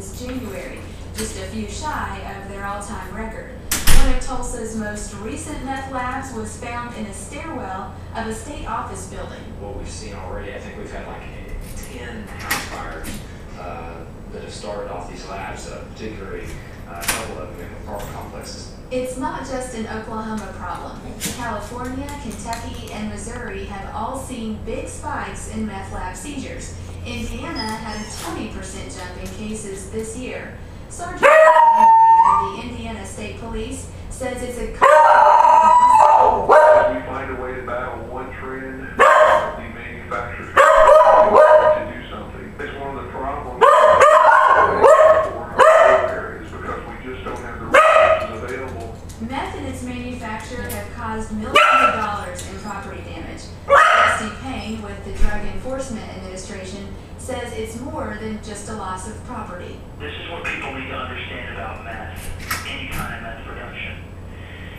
since January, just a few shy of their all-time record. One of Tulsa's most recent meth labs was found in a stairwell of a state office building. What we've seen already, I think we've had like 10 house fires that have started off these labs, particularly a couple of them in apartment complexes. It's not just an Oklahoma problem. California, Kentucky, and Missouri have all seen big spikes in meth lab seizures. Indiana had a 20% jump in cases this year. Sergeant of the Indiana State Police says it's a We find a way to battle one trend, the manufacturers to do something. It's one of the problems for our areas because we just don't have the resources available. Meth and its manufacture have caused millions of dollars in property damage. Rusty Payne with the Drug Enforcement Administration says it's more than just a loss of property. This is what people need to understand about meth, any kind of meth production.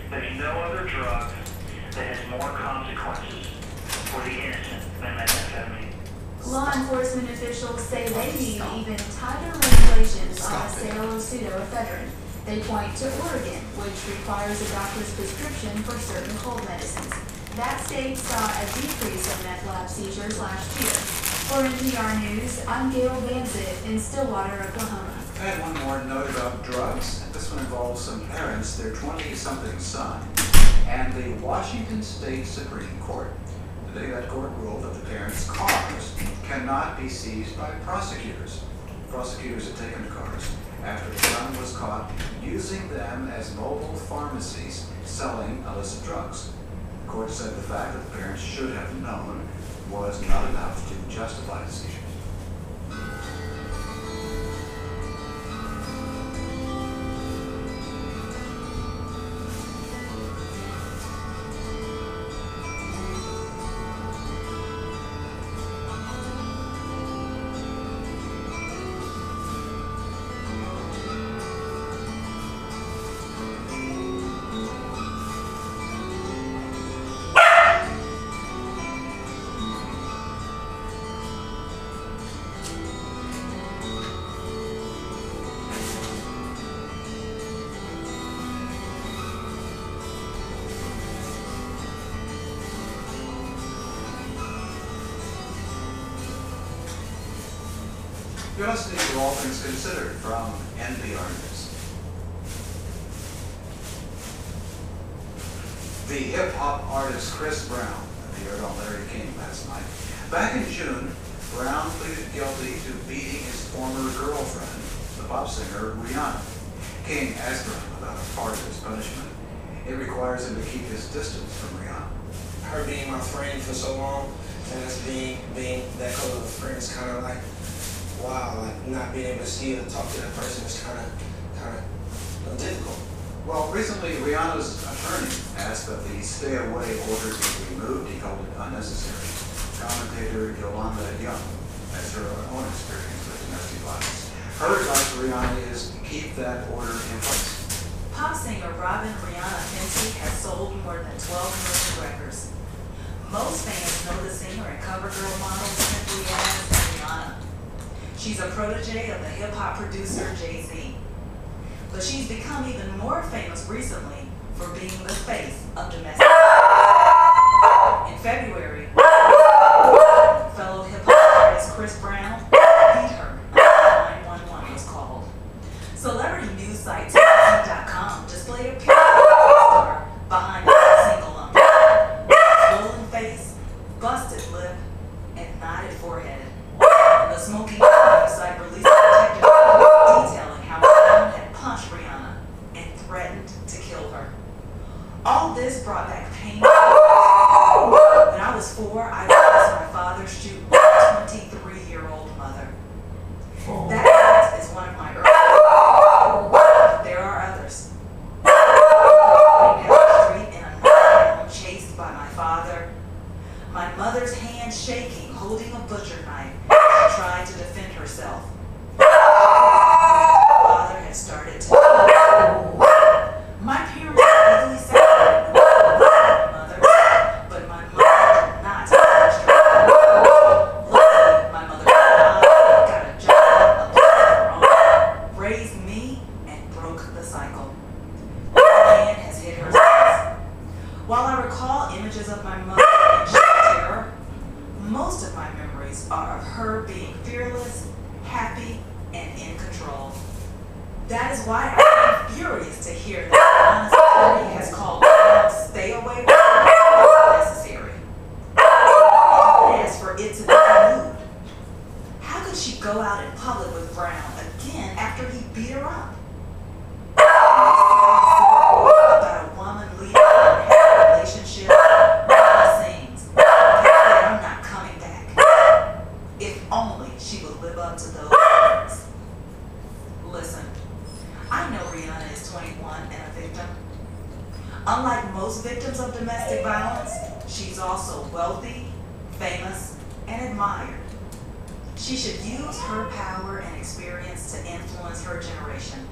There's no other drug that has more consequences for the innocent than methamphetamine. Law enforcement officials say they need even tighter regulations on the sale of pseudoephedrine. They point to Oregon, which requires a doctor's prescription for certain cold medicines. That state saw a decrease in meth lab seizures last year. For NPR News, I'm Gail Bansett in Stillwater, Oklahoma. I had one more note about drugs. This one involves some parents, their 20-something son, and the Washington State Supreme Court. Today that court ruled that the parents' cars cannot be seized by prosecutors. Prosecutors had taken the cars after the son was caught using them as mobile pharmacies selling illicit drugs. The court said the fact that the parents should have known was not enough to justify the seizure. You're listening to All Things Considered from NPR News. The hip-hop artist Chris Brown appeared on Larry King last night. Back in June, Brown pleaded guilty to beating his former girlfriend, the pop singer Rihanna. King asked Brown about a part of his punishment. It requires him to keep his distance from Rihanna. Her being my friend for so long, and us being that close of a friend is kind of like, wow, like not being able to see or talk to that person is kind of difficult. Well, recently Rihanna's attorney asked that the stay-away order be removed. He called it unnecessary. Commentator Yolanda Young has her own experience with domestic violence. Her advice to Rihanna is to keep that order in place. Pop singer Robin Rihanna Fenty has sold more than 12 million records. Most fans know the singer and cover girl model simply as Rihanna. She's a protege of the hip-hop producer Jay-Z. But she's become even more famous recently for being the face of domestic violence. In February, fellow hip-hop artist Chris Brown beat her until 911 was called. Celebrity news site TMZ.com displayed a picture of the star behind a single umbrella. Swollen face, busted lip, and knotted forehead. The Smoky site released a detective report detailing how Brown had punched Rihanna and threatened to kill her. All this brought back pain. When I was 4, I witnessed my father shoot my 23-year-old mother. That is why I am furious to hear that Rihanna's attorney has called Brown's stay-away order necessary. And asked for it to be removed. How could she go out in public with Brown again after he beat her up? About a woman leaving an unhappy relationship, Rihanna sings, "I'm not coming back." If only she would live up to those words. Listen, I know Rihanna is 21 and a victim. Unlike most victims of domestic violence, she's also wealthy, famous, and admired. She should use her power and experience to influence her generation.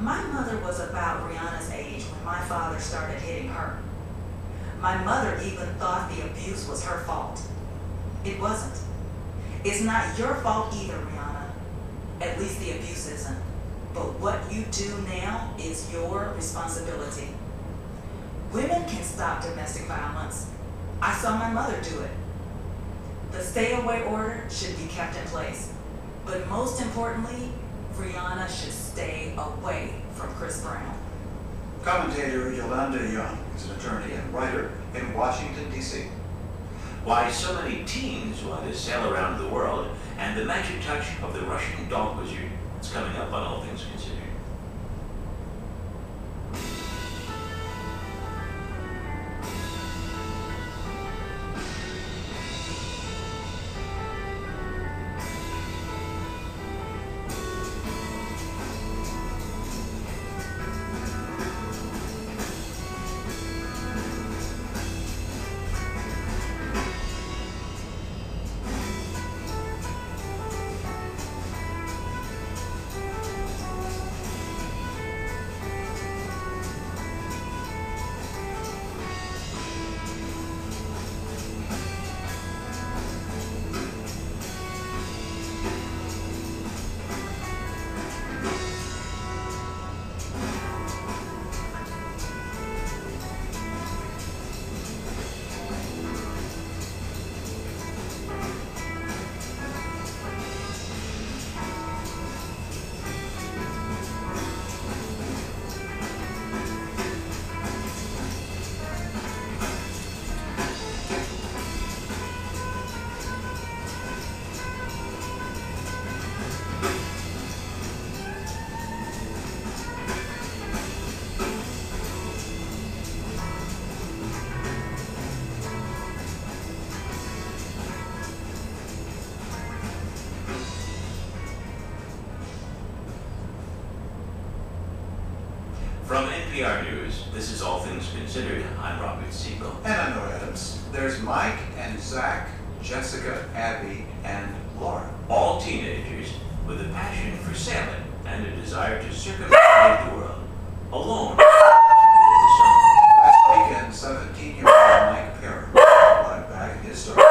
My mother was about Rihanna's age when my father started hitting her. My mother even thought the abuse was her fault. It wasn't. It's not your fault either, Rihanna. At least the abuse isn't. But what you do now is your responsibility. Women can stop domestic violence. I saw my mother do it. The stay-away order should be kept in place. But most importantly, Rihanna should stay away from Chris Brown. Commentator Yolanda Young is an attorney and writer in Washington, D.C. Why so many teens want to sail around the world, and the magic touch of the Russian dog wizard is coming up on All Things Considered. From NPR News, this is All Things Considered. I'm Robert Siegel. And I'm Noah Adams. There's Mike and Zach, Jessica, Abby, and Laura. All teenagers with a passion for sailing and a desire to circumnavigate the world alone. Last weekend, 17-year-old Mike Perrin brought back his story.